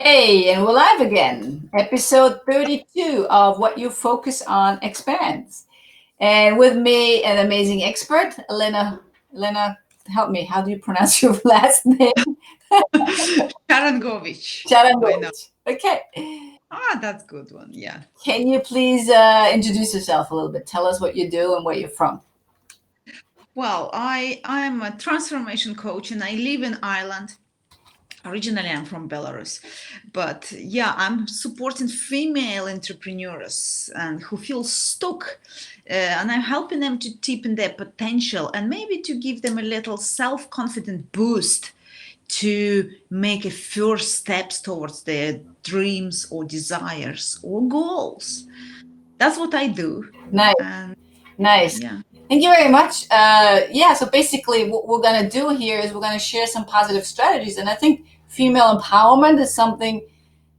Hey, and we're live again. Episode 32 of What You Focus On Expands. And with me, an amazing expert, Elena. Elena, help me. How do you pronounce your last name? Sharangovich. I know. Sharangovich. Okay. That's good one. Yeah. Can you please introduce yourself a little bit? Tell us what you do and where you're from. Well, I'm a transformation coach and I live in Ireland. Originally, I'm from Belarus, but yeah, I'm supporting female entrepreneurs and who feel stuck, and I'm helping them to deepen their potential and maybe to give them a little self-confident boost to make a first steps towards their dreams or desires or goals. That's what I do. Nice. And Nice. yeah. Thank you very much. Yeah, so basically, what we're going to do here is we're going to share some positive strategies. And I think female empowerment is something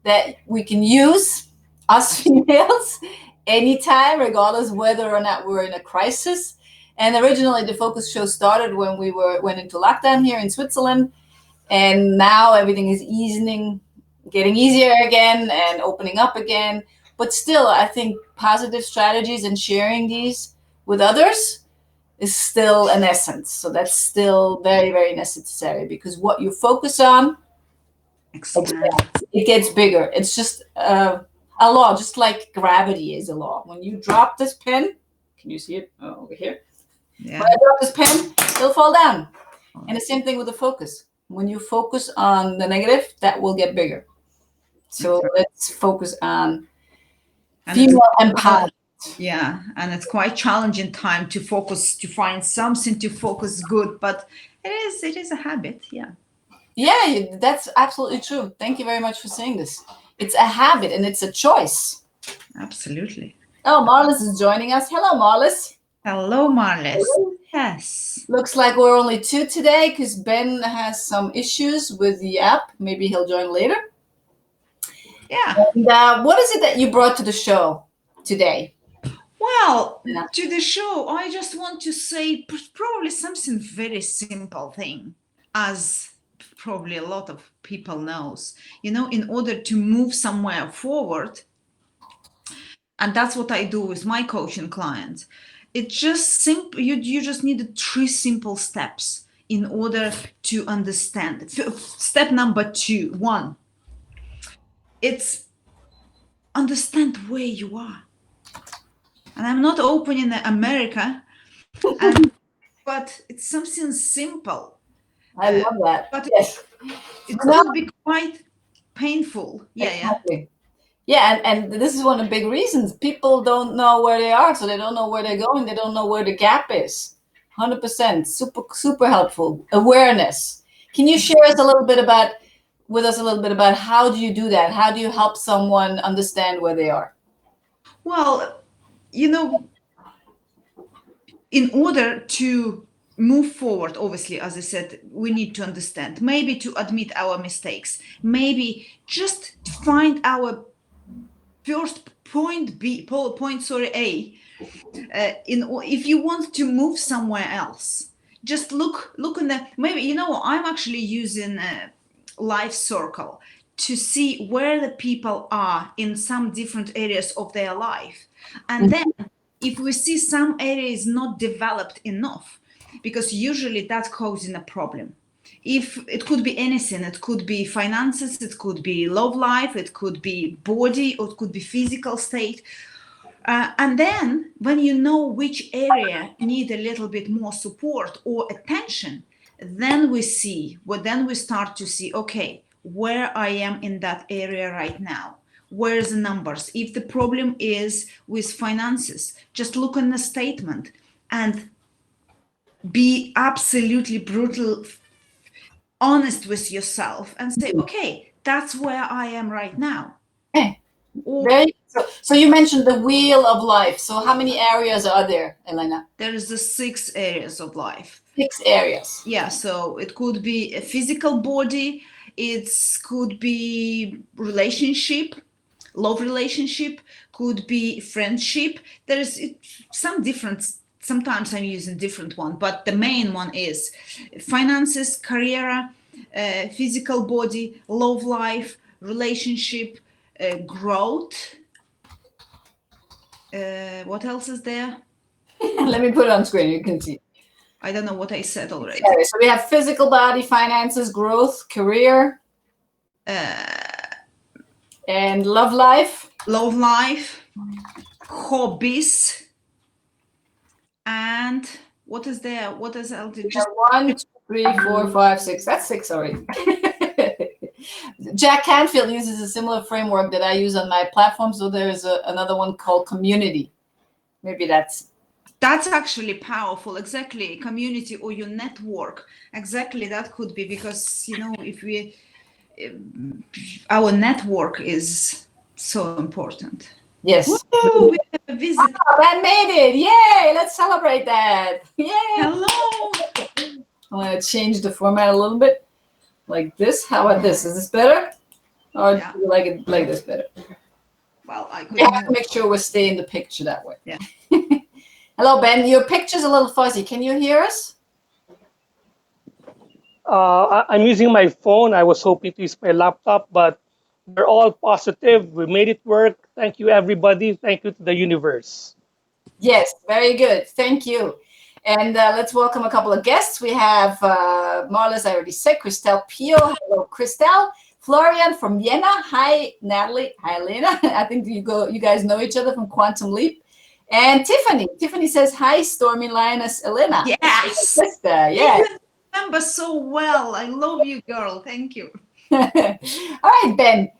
that we can use, us females, anytime, regardless whether or not we're in a crisis. And originally, the Focus Show started when we went into lockdown here in Switzerland, and now everything is getting easier again, and opening up again. But still, I think positive strategies and sharing these with others is still an essence. So that's still very, very necessary because what you focus on Expand. expands. It gets bigger. It's just a law, just like gravity is a law. When you drop this pen, can you see it over here? When Yeah. I drop this pen, it'll fall down. And the same thing with the focus. When you focus on the negative, that will get bigger. So That's right. let's focus on And it's female empowerment. yeah, and it's quite challenging time to focus to find something to focus good, but it is a habit. Yeah. Yeah, that's absolutely true. Thank you very much for saying this. It's a habit and it's a choice. Absolutely. Oh, Marlis is joining us. Hello, Marlis. Hello, Marles. Yes. Looks like we're only two today because Ben has some issues with the app. Maybe he'll join later. Yeah. And what is it that you brought to the show today? Well, Yeah. to the show, I just want to say probably something very simple thing, as probably a lot of people knows. In order to move somewhere forward, and that's what I do with my coaching clients. It's just simple. You just need three simple steps in order to understand. Step number one, it's understand where you are. And I'm not opening America, but it's something simple. I love that. But Yes. it No, could be quite painful. Yeah, yeah. exactly. Yeah, and this is one of the big reasons people don't know where they are, so they don't know where they're going. They don't know where the gap is. 100%, super, super helpful. Awareness. Can you share us a little bit about with us a little bit about how do you do that? How do you help someone understand where they are? Well, you know, in order to move forward, obviously, as I said, we need to understand, maybe to admit our mistakes, maybe just find our first point B, point, sorry, A. If you want to move somewhere else, just look in the, maybe, I'm actually using a life circle to see where the people are in some different areas of their life. And then if we see some areas not developed enough, because usually that's causing a problem. If it could be anything, it could be finances, it could be love life, it could be body, or it could be physical state. And then when you know which area need a little bit more support or attention, then we start to see, okay, where I am in that area right now. Where's the numbers? If the problem is with finances, just look on the statement and be absolutely brutal, honest with yourself and say, okay, that's where I am right now. Okay. Or So you mentioned the wheel of life. So how many areas are there, Elena? there's the 6 areas of life. 6 areas. Yeah, so it could be a physical body, it could be relationship, love relationship, could be friendship. There's some different, sometimes I'm using different one, but the main one is finances, career, physical body, love life, relationship, growth. What else is there? Let me put it on screen. You can see. I don't know what I said already. Okay, so we have physical body, finances, growth, career, and love life. Love life, hobbies, and what is there? What is else? Just 1, 2, 3, 4, 5, 6. That's 6 already. Jack Canfield uses a similar framework that I use on my platform. So there's another one called community. Maybe that's actually powerful. Exactly, community or your network. Exactly, that could be, because if our network is so important. Yes. Woo, we have a visit. Ben made it. Yay! Let's celebrate that. Yay! Hello. I'm going to change the format a little bit, like this. How about this? Is this better? Or do you like it like this better? Well, I could. We have to make sure we stay in the picture that way. Yeah. Hello, Ben. Your picture's a little fuzzy. Can you hear us? I'm using my phone. I was hoping to use my laptop, but we're all positive. We made it work. Thank you, everybody. Thank you to the universe. Yes, very good. Thank you. And let's welcome a couple of guests. We have Marla's, I already said, Christelle Pio. Hello, Christelle. Florian from Vienna. Hi, Natalie. Hi, Elena. I think you guys know each other from Quantum Leap. And Tiffany. Tiffany says, hi, Stormy Lioness Elena. Yes. Sister. Yeah. You remember so well. I love you, girl. Thank you. All right, Ben.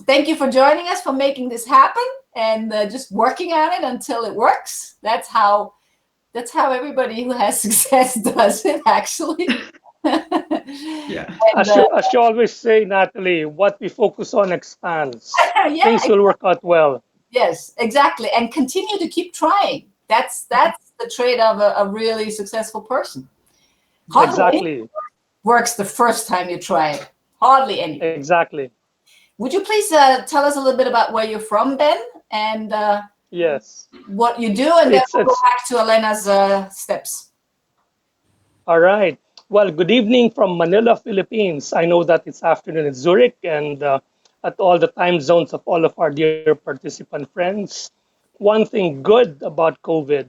Thank you for joining us, for making this happen, and just working on it until it works. That's how everybody who has success does it, actually. Yeah. And, as you always say, Natalie, what we focus on expands. Yeah, Things will work out well. Yes, exactly. And continue to keep trying. That's the trait of a really successful person. Exactly. Works the first time you try it. Hardly any. Exactly. Would you please tell us a little bit about where you're from, Ben, and yes, what you do, and then we'll go back to Elena's steps. All right. Well, good evening from Manila, Philippines. I know that it's afternoon in Zurich, and at all the time zones of all of our dear participant friends. One thing good about COVID,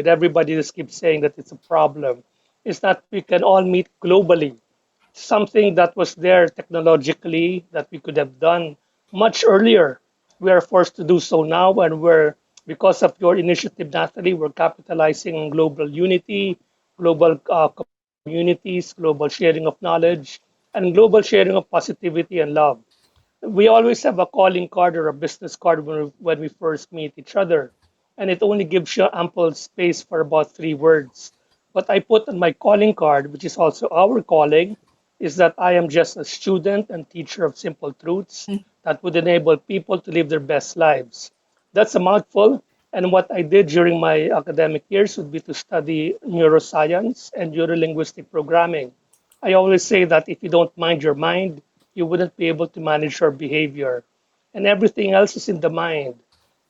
everybody just keeps saying that it's a problem, is that we can all meet globally. Something that was there technologically that we could have done much earlier. We are forced to do so now, and because of your initiative, Natalie, we're capitalizing on global unity, global communities, global sharing of knowledge, and global sharing of positivity and love. We always have a calling card or a business card when we first meet each other, and it only gives you ample space for about 3 words. What I put on my calling card, which is also our calling, is that I am just a student and teacher of simple truths that would enable people to live their best lives. That's a mouthful. And what I did during my academic years would be to study neuroscience and neurolinguistic programming. I always say that if you don't mind your mind, you wouldn't be able to manage your behavior. And everything else is in the mind.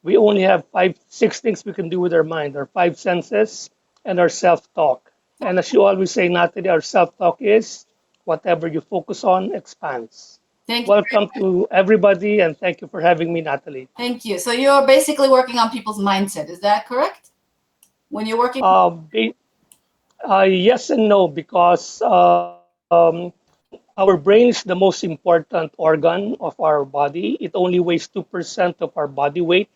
We only have 6 things we can do with our mind, our 5 senses and our self-talk. And as you always say, Natalie, our self-talk is whatever you focus on expands. Thank you. Welcome to everybody, and thank you for having me, Natalie. Thank you. So you're basically working on people's mindset. Is that correct? When you're working? Yes and no, because our brain is the most important organ of our body. It only weighs 2% of our body weight,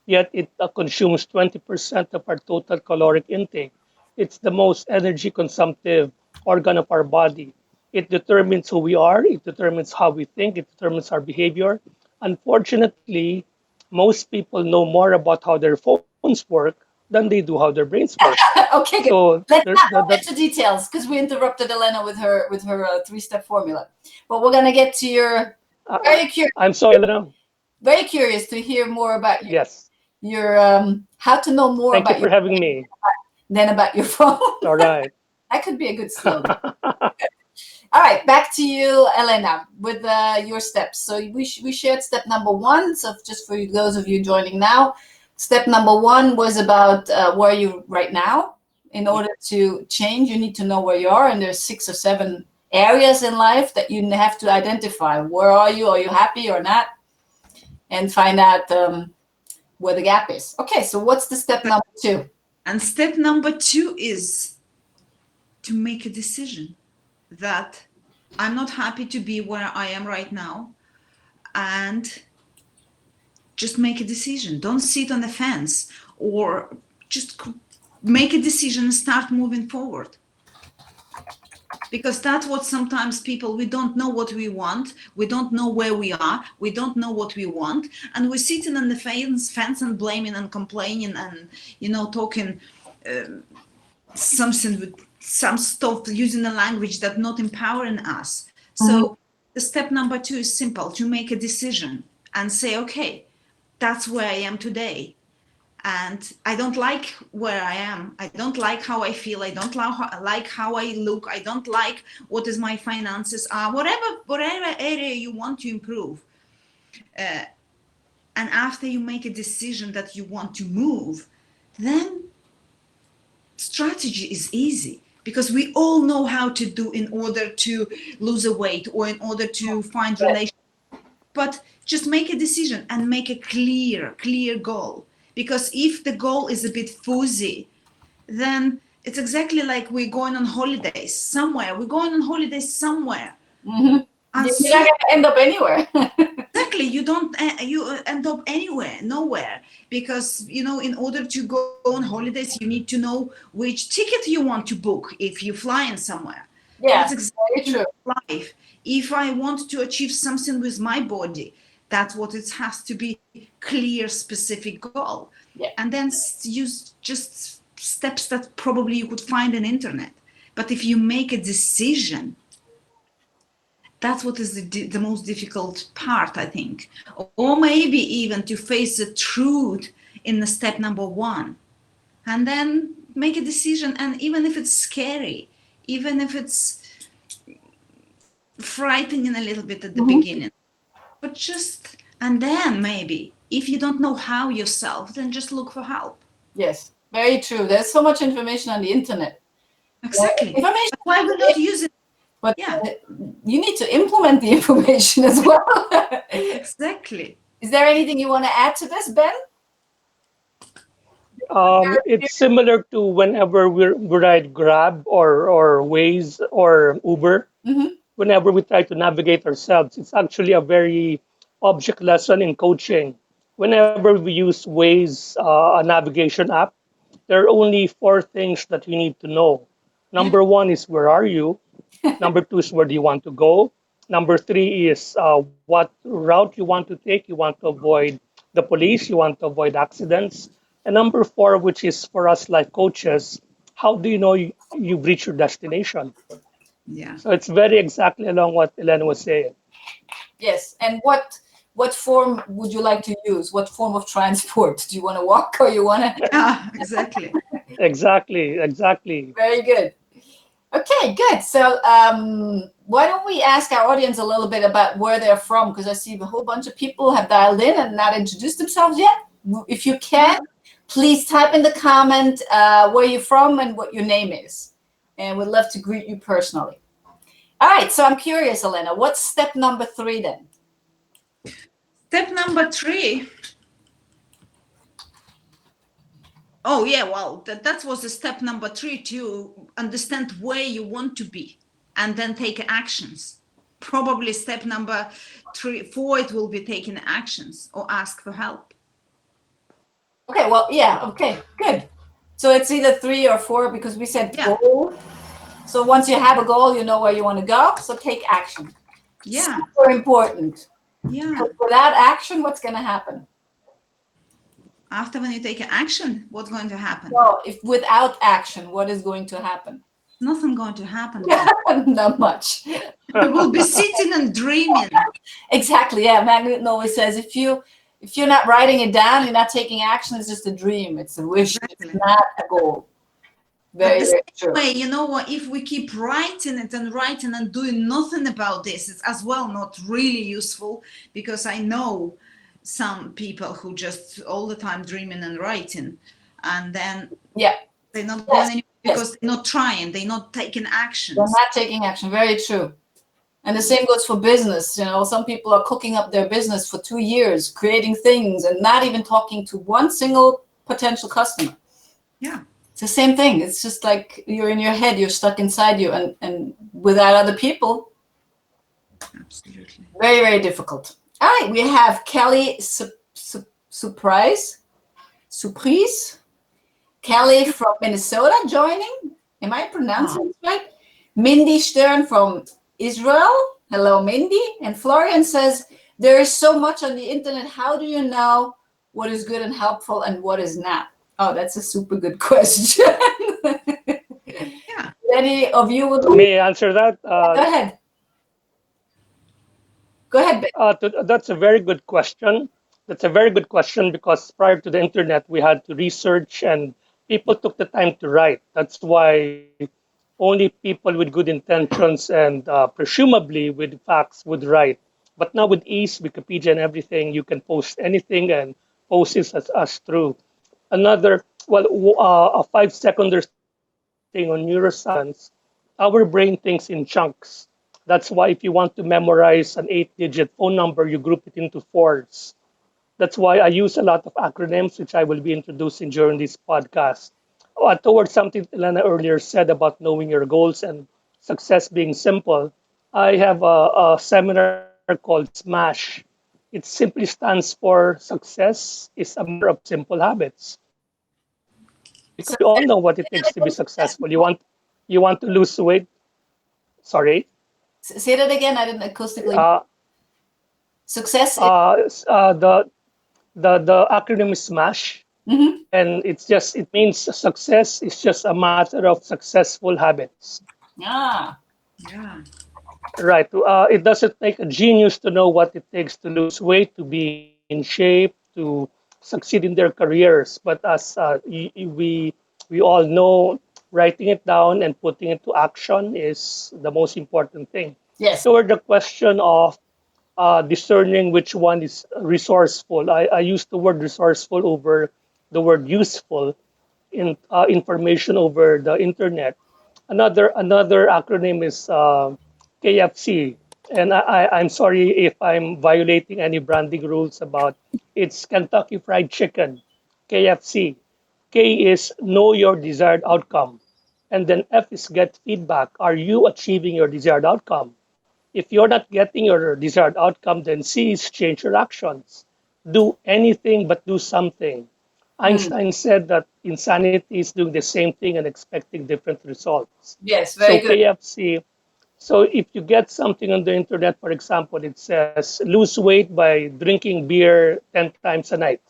yet it consumes 20% of our total caloric intake. It's the most energy consumptive organ of our body. It determines who we are, it determines how we think, it determines our behavior. Unfortunately, most people know more about how their phones work than they do how their brains work. Okay, so let's not go into details because we interrupted Elena with her 3-step formula. But we're gonna get to your very curious. I'm sorry, Elena. Very curious to hear more about your how to know more Thank about you for having me. Than about your phone. All right. That could be a good slogan. All right, back to you, Elena, with your steps. So we shared step number 1. So just for those of you joining now, step number 1 was about where you right now. In order to change, you need to know where you are, and there's 6 or 7 areas in life that you have to identify. Where are you? Are you happy or not? And find out where the gap is. Okay, so what's the step number 2? And step number 2 is to make a decision that I'm not happy to be where I am right now, and just make a decision. Don't sit on the fence, or just make a decision and start moving forward. Because that's what sometimes people, we don't know what we want, we don't know where we are, we don't know what we want, and we're sitting on the fence and blaming and complaining and, you know, talking something with some stuff, using a language that not empowering us. So the step number 2 is simple: to make a decision and say, okay, that's where I am today, and I don't like where I am. I don't like how I feel. I don't like how I look. I don't like what is my finances are. Whatever area you want to improve. And after you make a decision that you want to move, then strategy is easy, because we all know how to do in order to lose a weight or in order to find relationship. But just make a decision and make a clear goal. Because if the goal is a bit fuzzy, then it's exactly like we're going on holidays somewhere. We're going on holidays somewhere. You're not going to end up anywhere. Exactly. You end up nowhere. Because, you know, in order to go on holidays, you need to know which ticket you want to book if you're flying somewhere. Yeah, that's exactly true. Life. If I want to achieve something with my body, that's what it has to be: clear, specific goal. Yeah. And then use just steps that probably you could find on internet. But if you make a decision, that's what is the most difficult part, I think. Or maybe even to face the truth in the step number 1, and then make a decision. And even if it's scary, even if it's frightening a little bit at the beginning, but just, and then maybe if you don't know how yourself, then just look for help. Yes, very true. There's so much information on the internet. Exactly. Information. Why would not use it? But you need to implement the information as well. Exactly. Is there anything you want to add to this, Ben? It's similar to whenever we ride Grab or Waze or Uber. Whenever we try to navigate ourselves, it's actually a very object lesson in coaching. Whenever we use Waze, a navigation app, there are only 4 things that you need to know. Number 1 is where are you? Number 2 is where do you want to go? Number 3 is what route you want to take. You want to avoid the police. You want to avoid accidents. And number 4, which is for us like coaches, how do you know you've reached your destination? Yeah. So it's very exactly along what Elena was saying. Yes. And what form would you like to use? What form of transport? Do you want to walk or you want to? Yeah, exactly. Exactly. Very good. Okay, good. So why don't we ask our audience a little bit about where they're from? Because I see a whole bunch of people have dialed in and not introduced themselves yet. If you can, please type in the comment where you're from and what your name is. And we'd love to greet you personally. All right, so I'm curious, Elena, what's step number 3 then? Step number 3. Oh, yeah, well, that was the step number 3, to understand where you want to be and then take actions. Probably step number 4, it will be taking actions or ask for help. Okay, well, yeah, okay, good. So it's either 3 or 4 because we said goal. So once you have a goal, you know where you want to go. So take action. Yeah. Super important. Yeah. But without action, what's going to happen? After when you take action, what's going to happen? Well, if without action, what is going to happen? Nothing going to happen. Not much. You will be sitting and dreaming. Exactly. Yeah. Magnet always says if you're not writing it down, you're not taking action. It's just a dream. It's a wish. Exactly. It's not a goal. Very, very true. Way, you know what? If we keep writing it and doing nothing about this, it's as well not really useful, because I know some people who just all the time dreaming and writing, and then they're not going anywhere. because they're not trying, they're not taking They're actions. not taking action. Very true. And the same goes for business. Some people are cooking up their business for 2 years, creating things and not even talking to one single potential customer. Yeah. It's the same thing. It's just like you're in your head, you're stuck inside you, and without other people, Absolutely. very, very difficult. All right, we have Kelly Surprise, Kelly from Minnesota joining. Am I pronouncing it right? Mindy Stern from Israel. Hello, Mindy. And Florian says, there is so much on the internet. How do you know what is good and helpful and what is not? Oh, that's a super good question. Yeah. Any of you would May I answer that? Go ahead. Go ahead, Ben. That's a very good question. That's a very good question because prior to the internet, we had to research and people took the time to write. That's why only people with good intentions and presumably with facts would write. But now with ease, Wikipedia and everything, you can post anything and post it as true. Another, well, a 5 seconders thing on neuroscience, our brain thinks in chunks. That's why if you want to memorize an 8-digit phone number, you group it into fours. That's why I use a lot of acronyms, which I will be introducing during this podcast. Towards something Elena earlier said about knowing your goals and success being simple, I have a seminar called SMASH. It simply stands for Success is a Matter of Simple Habits. Because we all know what it takes to be successful. You want to lose weight. Sorry. Say that again. I didn't acoustically. Uh, Success. the acronym is SMASH, Mhm. and it means success is just a matter of successful habits. Ah, Yeah. Right. It doesn't take a genius to know what it takes to lose weight, to be in shape, to succeed in their careers. But as we all know, writing it down and putting it to action is the most important thing. yes. Toward the question of discerning which one is resourceful, I use the word resourceful over the word useful in information over the internet. Another acronym is KFC, and I'm sorry if I'm violating any branding rules about it's Kentucky Fried Chicken, KFC. K is know your desired outcome, and then F is get feedback. Are you achieving your desired outcome? If you're not getting your desired outcome, then C is change your actions. Do anything but do something. Mm. Einstein said that insanity is doing the same thing and expecting different results. Yes. So Very good. KFC, so if you get something on the internet, for example, it says lose weight by drinking beer 10 times a night.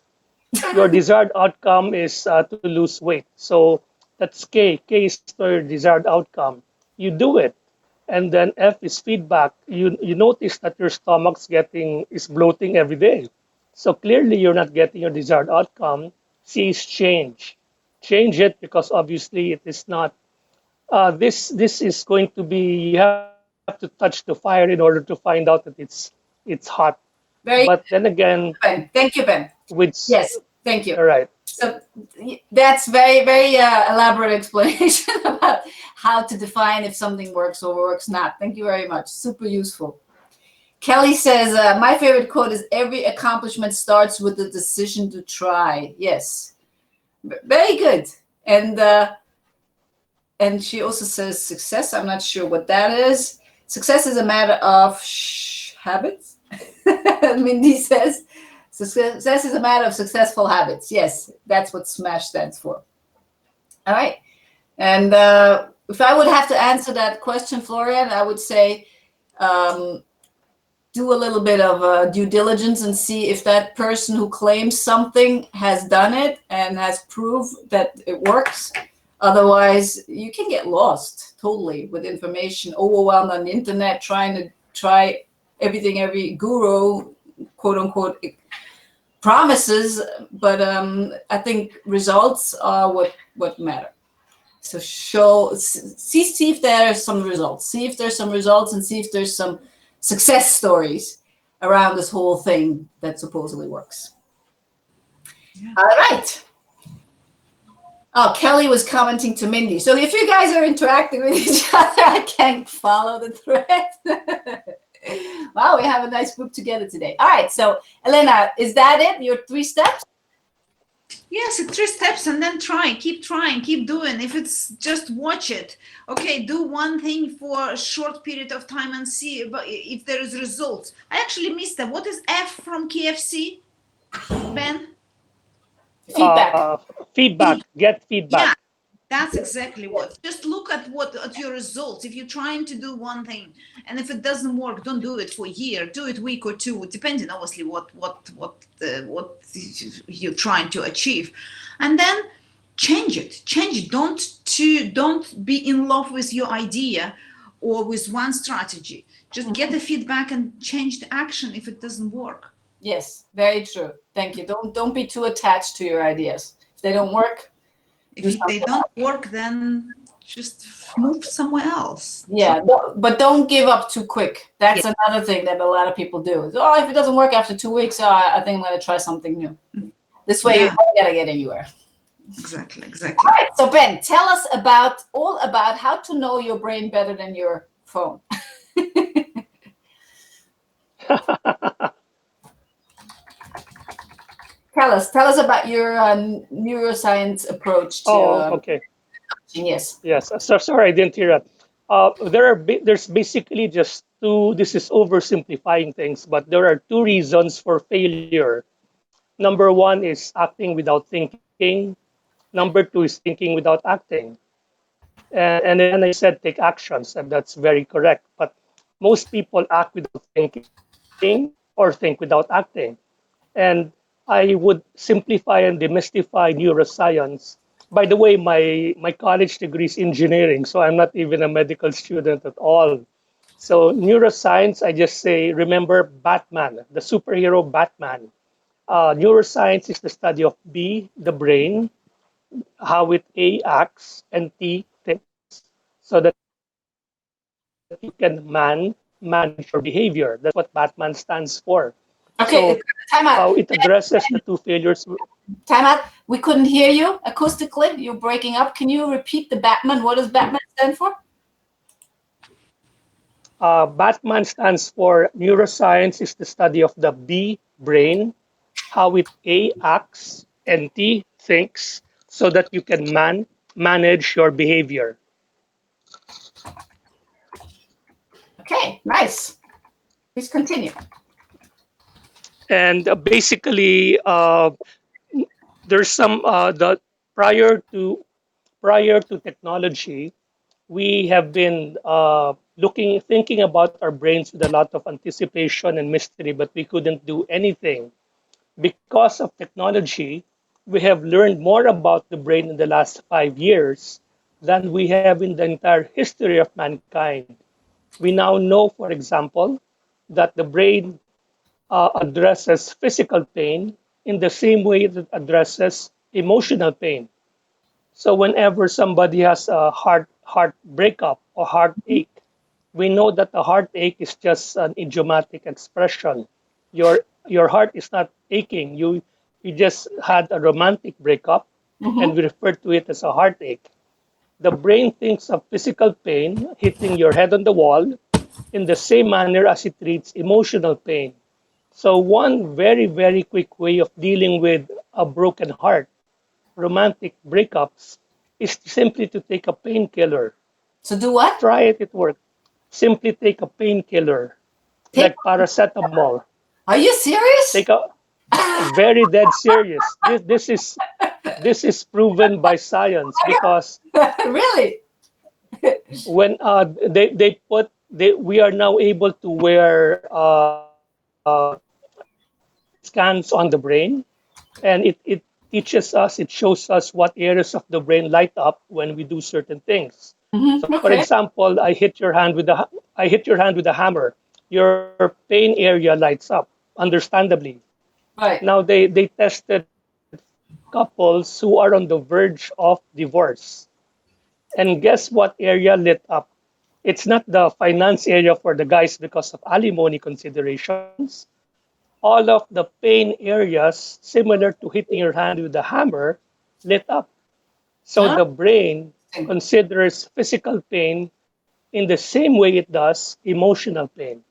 Your desired outcome is to lose weight. So that's K. K is your desired outcome. You do it. And then F is feedback. You notice that your stomach's getting is bloating every day. So clearly you're not getting your desired outcome. C is change. Change it because obviously it is not this is going to be you have to touch the fire in order to find out that it's hot. But Very then again, Ben. Thank you, Ben. with Yes. Thank all you. right. So that's very, very elaborate explanation about how to define if something works or works not. Thank you very much. Super useful. Kelly says, my favorite quote is every accomplishment starts with the decision to try. Yes. Very good. And she also says success. I'm not sure what that is. Success is a matter of habits. Mindy says success is a matter of successful habits. Yes, that's what SMASH stands for. All right. And if I would have to answer that question, Florian, I would say do a little bit of due diligence and see if that person who claims something has done it and has proved that it works. Otherwise, you can get lost totally with information, overwhelmed on the internet, trying to try everything every guru, quote unquote, promises. But I think results are what matter. So see if there are some results. See if there's some results and see if there's some success stories around this whole thing that supposedly works. Yeah. All right. Oh, Kelly was commenting to Mindy. So if you guys are interacting with each other, I can't follow the thread. Wow, we have a nice group together today. All right, so Elena, is that it? Your 3 steps? Yes, it's 3 steps, and then trying, keep doing. If it's just watch it, okay, do one thing for a short period of time and see if there is results. I actually missed that. What is F from KFC, Ben? Feedback. Feedback, get feedback. Yeah, that's exactly what. Just look at your results. If you're trying to do one thing, and if it doesn't work, don't do it for a year. Do it week or two, depending obviously what you're trying to achieve, and then change it. Change it. Don't be in love with your idea or with one strategy. Just get the feedback and change the action if it doesn't work. Yes, very true. Thank you. Don't be too attached to your ideas. If they don't work, If they don't work, then just move somewhere else. yeah, but don't give up too quick. That's another thing that a lot of people do. Oh, if it doesn't work after 2 weeks, I think I'm going to try something new. This way, you're not going to get anywhere. Exactly. All right, so Ben, tell us all about how to know your brain better than your phone. Tell us about your neuroscience approach to. Okay. Yes. Yes. So sorry, I didn't hear that. There's basically just two. This is oversimplifying things, but there are two reasons for failure. Number one is acting without thinking. Number two is thinking without acting. And then I said take actions, and that's very correct. But most people act without thinking or think without acting. And I would simplify and demystify neuroscience. By the way, my college degree is engineering, so I'm not even a medical student at all. So neuroscience, I just say, remember Batman, the superhero Batman. Neuroscience is the study of B, the brain, how it A acts, and T thinks, so that you can manage your behavior. That's what Batman stands for. So Okay, time how out. it addresses the two failures. Time out. We couldn't hear you acoustically. You're breaking up. Can you repeat the Batman? What does Batman stand for? Batman stands for neuroscience is the study of the B brain, how it A acts and T thinks, so that you can manage your behavior. Okay, nice. Please continue. And basically, there's some the prior to prior to technology, we have been thinking about our brains with a lot of anticipation and mystery, but we couldn't do anything. Because of technology, we have learned more about the brain in the last 5 years than we have in the entire history of mankind. We now know, for example, that the brain addresses physical pain in the same way that it addresses emotional pain. So whenever somebody has a heart breakup or heartache, we know that the heartache is just an idiomatic expression. Your heart is not aching. You just had a romantic breakup, and we refer to it as a heartache. The brain thinks of physical pain hitting your head on the wall in the same manner as it treats emotional pain. So one very quick way of dealing with a broken heart, romantic breakups, is simply to take a painkiller. So do what? Try it, it works. Simply take a painkiller, Take, like paracetamol. are you serious? Take a very dead serious. This is proven by science because Really? when they put we are now able to wear scans on the brain, and it teaches us, it shows us what areas of the brain light up when we do certain things. So for Okay. example, I hit your hand with a hammer. Your pain area lights up, understandably. Right. Now they tested couples who are on the verge of divorce. And guess what area lit up? It's not the finance area for the guys because of alimony considerations. All of the pain areas similar to hitting your hand with a hammer lit up. So Huh? the brain considers physical pain in the same way it does emotional pain.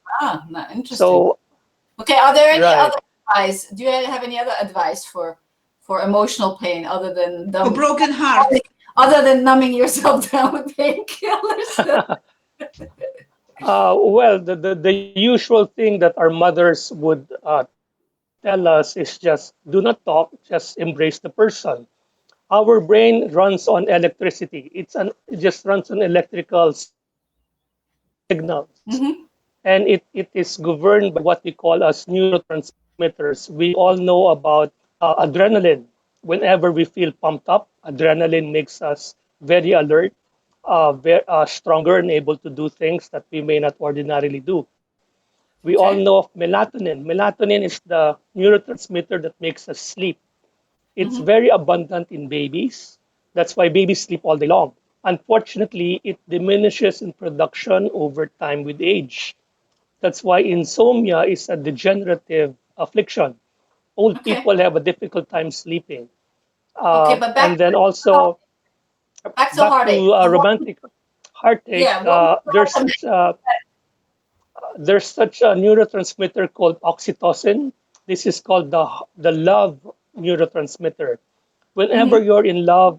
Interesting. So, Okay, are there any right. other advice? Do you have any other advice for emotional pain other than For broken heart. numbing yourself down with painkillers? Well, the usual thing that our mothers would tell us is just do not talk, just embrace the person. Our brain runs on electricity. It just runs on electrical signals. And it is governed by what we call as neurotransmitters. We all know about adrenaline. Whenever we feel pumped up, adrenaline makes us very alert, stronger, and able to do things that we may not ordinarily do. We all Okay. know of melatonin. Melatonin is the neurotransmitter that makes us sleep. It's Hmm. very abundant in babies. That's why babies sleep all day long. Unfortunately, it diminishes in production over time with age. That's why insomnia is a degenerative affliction. Old Okay. people have a difficult time sleeping. Okay, but And then also, back to back heartache. to So romantic heartache, yeah, what there's are the such a neurotransmitter called oxytocin. This is called the love neurotransmitter. Whenever Mhm. you're in love,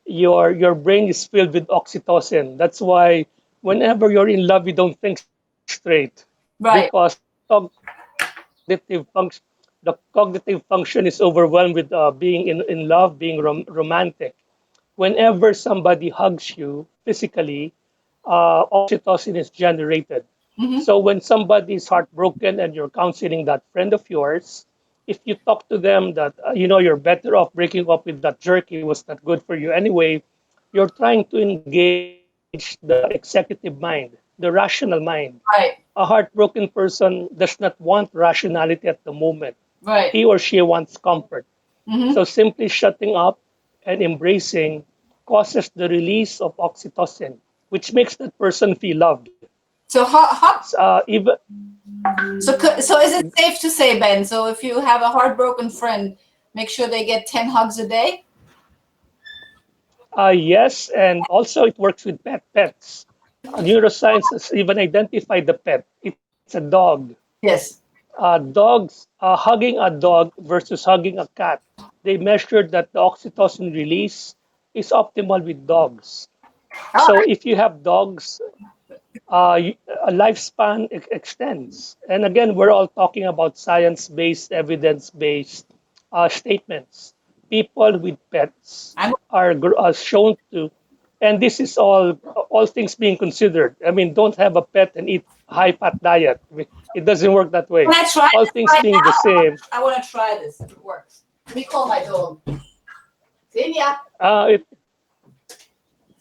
your brain is filled with oxytocin. That's why whenever you're in love, you don't think straight because Right. the cognitive function is overwhelmed with being in love, being romantic. Whenever somebody hugs you physically, oxytocin is generated. Hmm. So when somebody is heartbroken and you're counseling that friend of yours, if you talk to them that you're better off breaking up with that jerk, he was not good for you anyway, you're trying to engage the executive mind, the rational mind. A Right. heartbroken person does not want rationality at the moment. He Right. or she wants comfort. So Hmm. simply shutting up and embracing causes the release of oxytocin, which makes that person feel loved. So Even so is it safe to say, Ben? So if you have a heartbroken friend, make sure they get 10 hugs a day? yes, and also it works with pets. Neuroscience has even identified the pet. It's a dog. Yes. Dogs hugging a dog versus hugging a cat. They measured that the oxytocin release is optimal with dogs. All So right. if you have dogs, a lifespan extends. And again, we're all talking about science-based, evidence-based statements. People with pets I'm are shown to, and this is all things being considered. I mean, don't have a pet and eat high-fat diet. It doesn't work that way. Can I try All this things right being the now? same, I want to try this if it works. Let me call my dog. Xenia, it,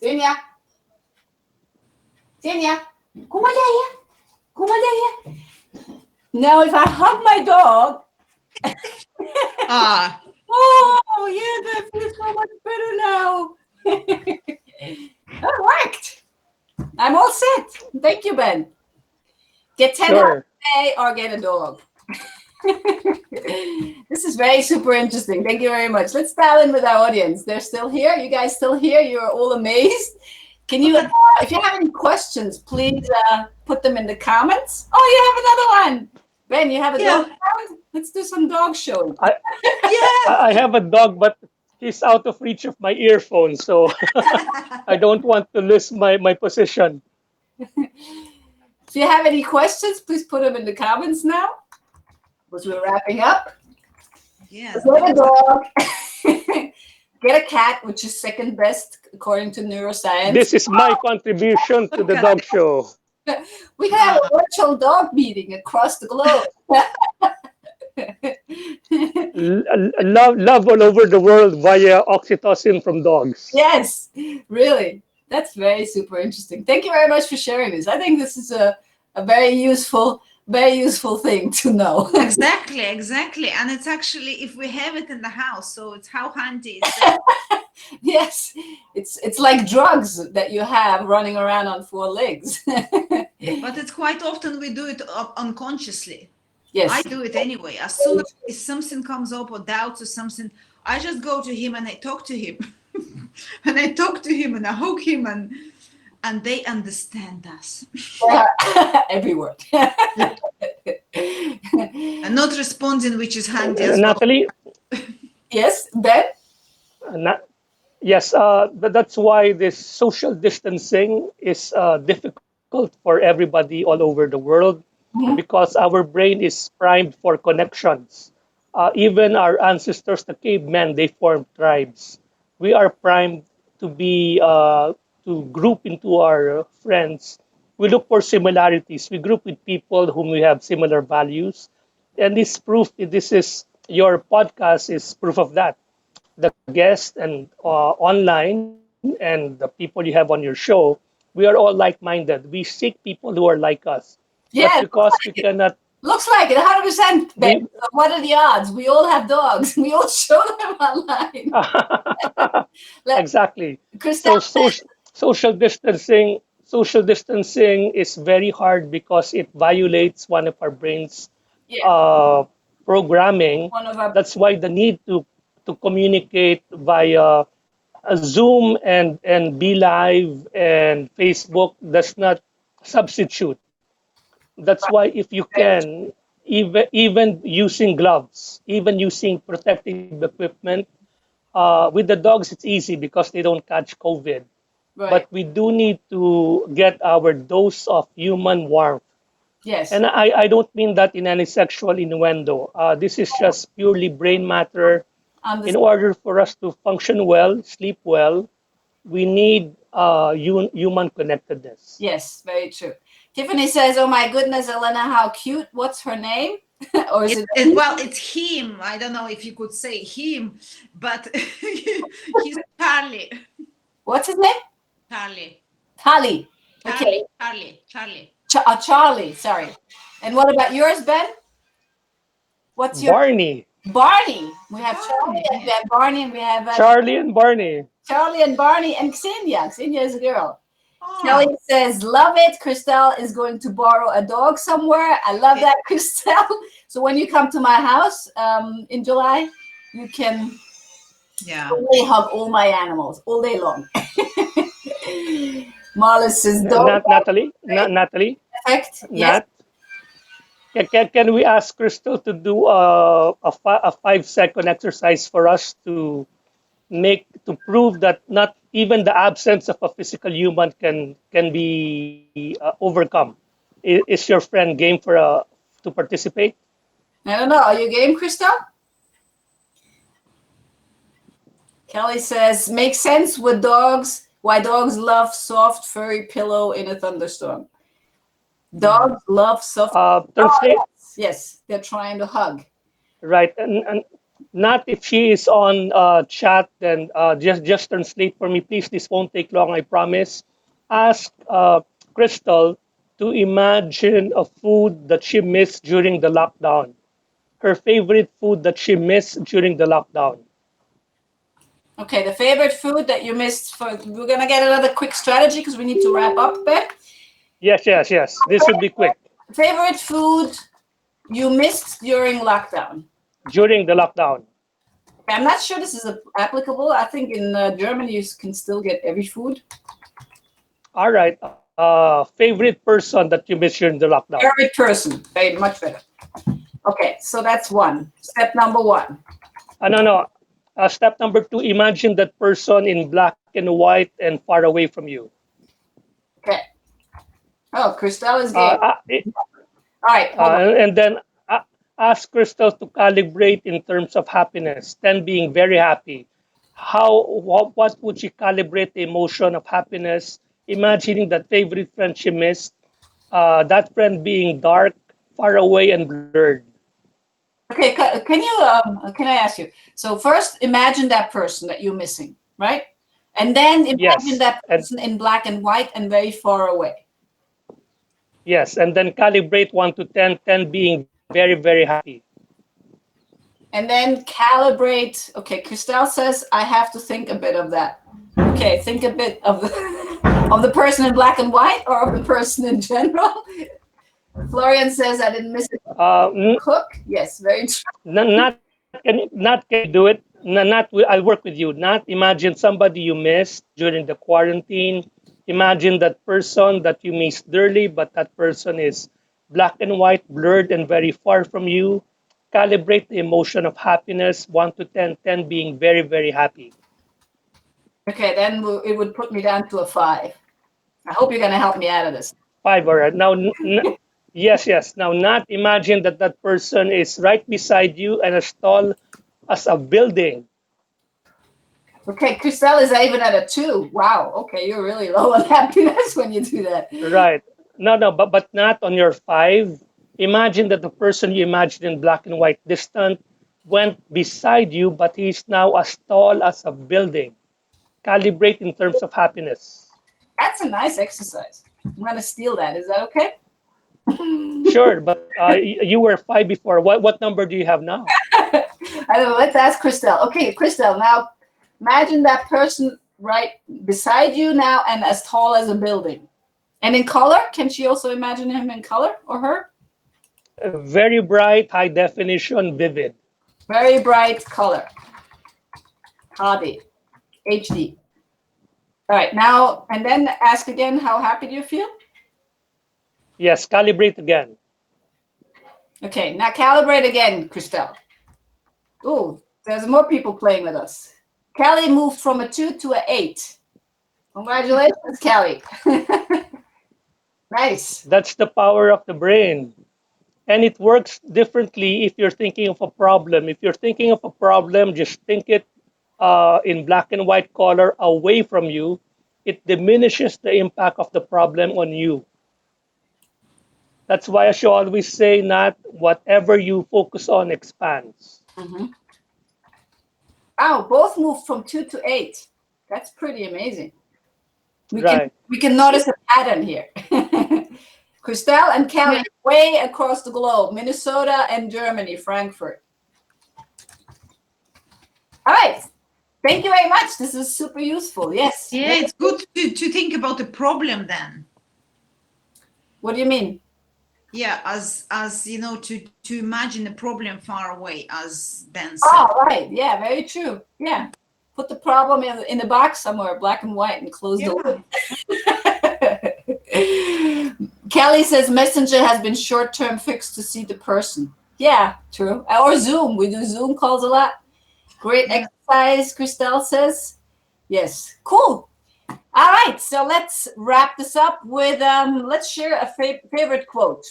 Xenia, Xenia, come on here. Come on here. Now, if I hug my dog, Ah, oh, yes, I feel so much better now. That worked. I'm all set. Thank you, Ben. Get 10 hugs sure. a day or get a dog. This is very super interesting. Thank you very much. Let's dial in with our audience. They're still here. You guys still here? You're all amazed. Can you, if you have any questions, please put them in the comments. Oh, you have another one. Ben, you have a dog yeah, sound? Let's do some dog showing. I, yeah. I have a dog, but he's out of reach of my earphones, so I don't want to lose my position. If you have any questions, please put them in the comments now because we're wrapping up. Yes, Get a those are dog. Get a cat, which is second best according to neuroscience. This is my contribution to the cat. dog show. We can have Ah, a virtual dog meeting across the globe. Love all over the world via oxytocin from dogs. Yes, really. That's very super interesting. Thank you very much for sharing this. I think this is a very useful thing to know. exactly, exactly. And it's actually if we have it in the house, so it's how handy is that? Yes, it's like drugs that you have running around on four legs. But it's quite often we do it unconsciously. I Yes. do it anyway. As soon as something comes up or doubts or something, I just go to him and I talk to him. And I talk to him and I hug him, and they understand us. Every word. And not responding, which is handy as well. Natalie, Yes, Ben? na- yes, that's why this social distancing is difficult for everybody all over the world Mhm. because our brain is primed for connections. Even our ancestors, the cavemen, they formed tribes. We are primed to be to group into our friends. We look for similarities. We group with people whom we have similar values, and this proof. This is your podcast is proof of that. The guests and online and the people you have on your show, we are all like-minded. We seek people who are like us, but Yeah, it because we cannot, looks like it, 100%, Ben. we So what are the odds? We all have dogs. We all show them online. Let exactly. Christelle So said, social distancing is very hard because it violates one of our brain's yeah, uh, programming. one of our, That's why the need to communicate via Zoom and Be Live and Facebook does not substitute. That's why if you can, even using gloves, even using protective equipment, with the dogs it's easy because they don't catch COVID. But right, we do need to get our dose of human warmth. yes, And I don't mean that in any sexual innuendo. This is just purely brain matter. In understand. order for us to function well, sleep well, we need human connectedness. Yes, very true. Tiffany says, "Oh my goodness, Elena, how cute! What's her name? Or is it Well, it's him. I don't know if you could say him, but he's Charlie. what's his name? Charlie. Tali. Okay, Charlie. Charlie. Charlie. Charlie. Sorry. And what about yours, Ben? What's your Barney, Barney? We have Charlie, Barney. and we have Barney, and we have Charlie and Barney. Charlie and Barney and Xenia. Xenia is a girl. Oh, Kelly says, "Love it. Christelle is going to borrow a dog somewhere. I love that, Christelle. So when you come to my house in July, you can yeah. totally hug all my animals all day long." Marla says, "Dog Natalie, effect." Yes. Nat, can we ask Crystal to do a 5 second exercise for us to prove that not even the absence of a physical human can be overcome? Is your friend game for to participate? I don't know. Are you game, Christelle? Kelly says, "Makes sense with dogs. Why dogs love soft, furry pillow in a thunderstorm. Dogs love soft. Oh, Translate, yes, yes. They're trying to hug. right? And not if she is on chat, then just translate for me, please. This won't take long, I promise. Ask Crystal to imagine a food that she missed during the lockdown. Her favorite food that she missed during the lockdown. Okay, the favorite food that you missed for, we're gonna get another quick strategy because we need to wrap up, Ben. Yes. This should be quick. Favorite food you missed during lockdown. During the lockdown. I'm not sure this is applicable. I think in Germany you can still get every food. All right. Favorite person that you missed during the lockdown. Every person, very much better. Okay, so that's one. Step number one. No. Step number two, imagine that person in black and white and far away from you. Okay. Oh, Christelle is Uh, game. uh, All right, hold on. and then ask Crystal to calibrate in terms of happiness. 10 being very happy. What would she calibrate the emotion of happiness? Imagining that favorite friend she missed, that friend being dark, far away, and blurred. Okay, can you can I ask you? So first, imagine that person that you're missing, right? And then imagine Yes, that and person in black and white and very far away. yes, and then calibrate 1 to 10, 10 being very, very happy. And then calibrate. Okay, Christelle says I have to think a bit of that. Okay, think a bit of the of the person in black and white or of the person in general. Florian says I didn't miss it. Uh, n- Cook. Yes, very true. not can you do it? Not, I'll work with you. Not imagine somebody you missed during the quarantine. Imagine that person that you missed dearly, but that person is black and white, blurred, and very far from you. Calibrate the emotion of happiness, 1 to 10, 10 being very, very happy. Okay, then it would put me down to a 5. I hope you're going to help me out of this. 5, all right. Now, yes, yes. Now, not imagine that that person is right beside you and as tall as a building. Okay, Christelle is even at a 2. Wow. Okay, you're really low on happiness when you do that. Right. No, no, but not on your 5. Imagine that the person you imagined in black and white distant went beside you, but he's now as tall as a building. Calibrate in terms of happiness. That's a nice exercise. I'm going to steal that. Is that okay? Sure, but you were 5 before. What number do you have now? I don't know. Let's ask Christelle. Okay, Christelle, now imagine that person right beside you now and as tall as a building. And in color, can she also imagine him in color or her? Very bright, high definition, vivid. Very bright color. HD. HD. All right, now, and then ask again, how happy do you feel? Yes, calibrate again. Okay, now calibrate again, Christelle. Oh, there's more people playing with us. Kelly moved from a 2 to an 8. Congratulations, Kelly. Nice. That's the power of the brain. And it works differently if you're thinking of a problem. If you're thinking of a problem, just think it in black and white color away from you. It diminishes the impact of the problem on you. That's why I should always say, not whatever you focus on expands. Mm-hmm. Oh, both moved from 2 to 8. That's pretty amazing. We can notice a pattern here. Christelle and Kelly, way across the globe, Minnesota and Germany, Frankfurt. All right. Thank you very much. This is super useful. Yes. Yeah, it's good to think about the problem then. What do you mean? Yeah, as you know, to imagine a problem far away, as Ben said. Oh, right. Yeah, very true. Yeah. Put the problem in the box somewhere, black and white, and close the lid. Kelly says Messenger has been short-term fixed to see the person. Yeah, true. Or Zoom. We do Zoom calls a lot. Great exercise, Christelle says. Yes. Cool. All right. So let's wrap this up with, let's share a favorite quote.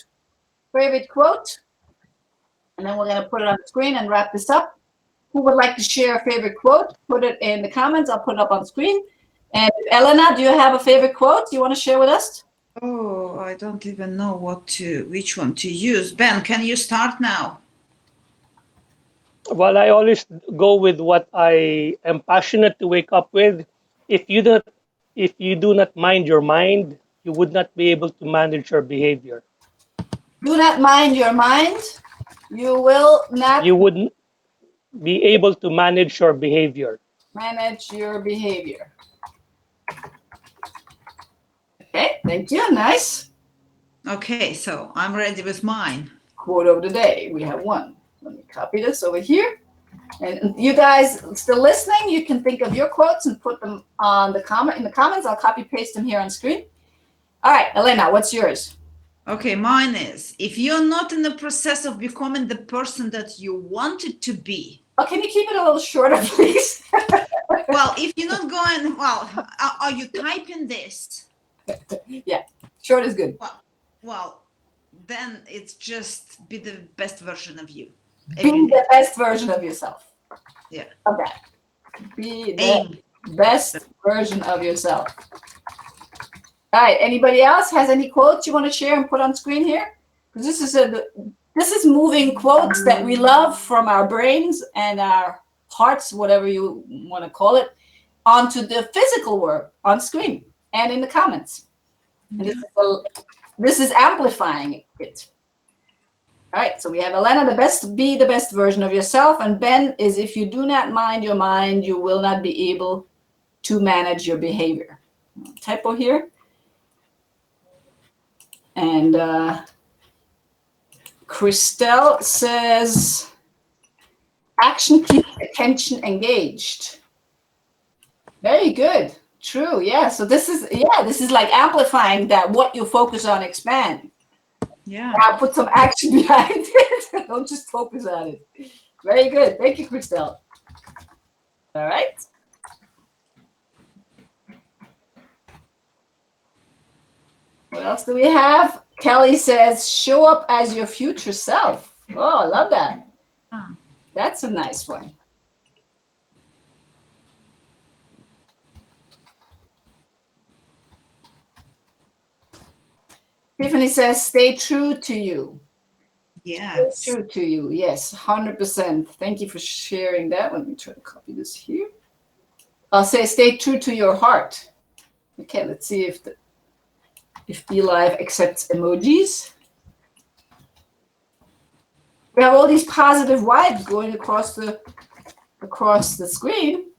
Favorite quote. And then we're going to put it on the screen and wrap this up. Who would like to share a favorite quote? Put it in the comments. I'll put it up on screen. And Elena, do you have a favorite quote you want to share with us? Oh, I don't even know which one to use. Ben, can you start now? Well, I always go with what I am passionate to wake up with. If you do not mind your mind, you would not be able to manage your behavior. Do not mind your mind. You will not. You wouldn't be able to manage your behavior. Manage your behavior. Okay, thank you. Nice. Okay, so I'm ready with mine. Quote of the day. We have one. Let me copy this over here. And you guys still listening, you can think of your quotes and put them on the in the comments. I'll copy paste them here on screen. All right, Elena, what's yours? Okay, mine is, if you're not in the process of becoming the person that you wanted to be. Oh, can you keep it a little shorter, please? Well, if you're not going, well, are you typing this? Yeah, short is good. Well, then it's just be the best version of you. Be the best version of yourself. Yeah. Okay. Be the best version of yourself. All right. Anybody else has any quotes you want to share and put on screen here? Because this is moving quotes that we love from our brains and our hearts, whatever you want to call it, onto the physical world on screen and in the comments. And this is amplifying it. All right, so we have Elena, be the best version of yourself. And Ben is, if you do not mind your mind, you will not be able to manage your behavior. Typo here. And Christelle says, Action keeps attention engaged. Very good. True. Yeah. So this is like amplifying that what you focus on expand. Yeah. Now put some action behind it. Don't just focus on it. Very good. Thank you, Christelle. All right. What else do we have? Kelly says, show up as your future self. Oh, I love that. That's a nice one. Tiffany says, stay true to you. Yes. Stay true to you. Yes, 100%. Thank you for sharing that. Let me try to copy this here. I'll say, stay true to your heart. Okay, let's see if BeLive accepts emojis. We have all these positive vibes going across the screen.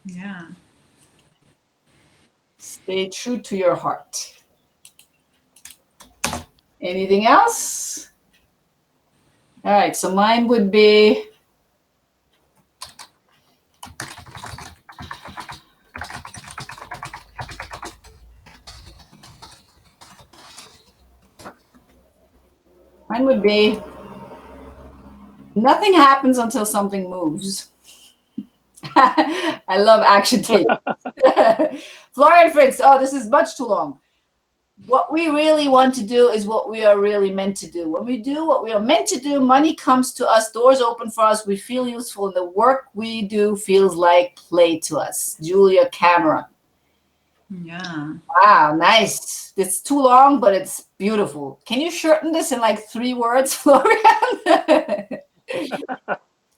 Yeah. Stay true to your heart. Anything else? All right, so mine would be nothing happens until something moves. I love action tape. Florian Fritz, oh, this is much too long. What we really want to do is what we are really meant to do. When we do what we are meant to do, money comes to us, doors open for us, we feel useful, and the work we do feels like play to us. Julia Cameron. Yeah. Wow, nice. It's too long, but it's beautiful. Can you shorten this in like 3 words, Florian?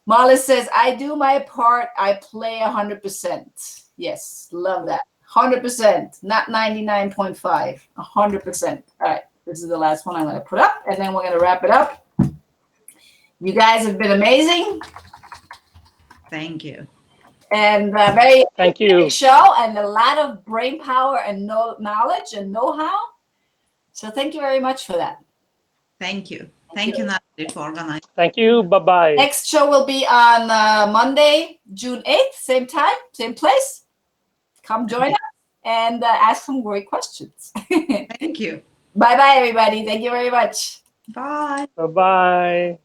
Marla says, I do my part. I play 100%. Yes, love that. 100%, not 99.5, 100%. All right, this is the last one I'm going to put up, and then we're going to wrap it up. You guys have been amazing. Thank you. And very Thank you. show, and a lot of brain power and knowledge and know-how. So thank you very much for that. Thank you. Thank you, Natalie, for organizing. Thank you. Bye-bye. Next show will be on Monday, June 8th, same time, same place. Come join us and ask some great questions. Thank you. Bye-bye, everybody. Thank you very much. Bye. Bye-bye.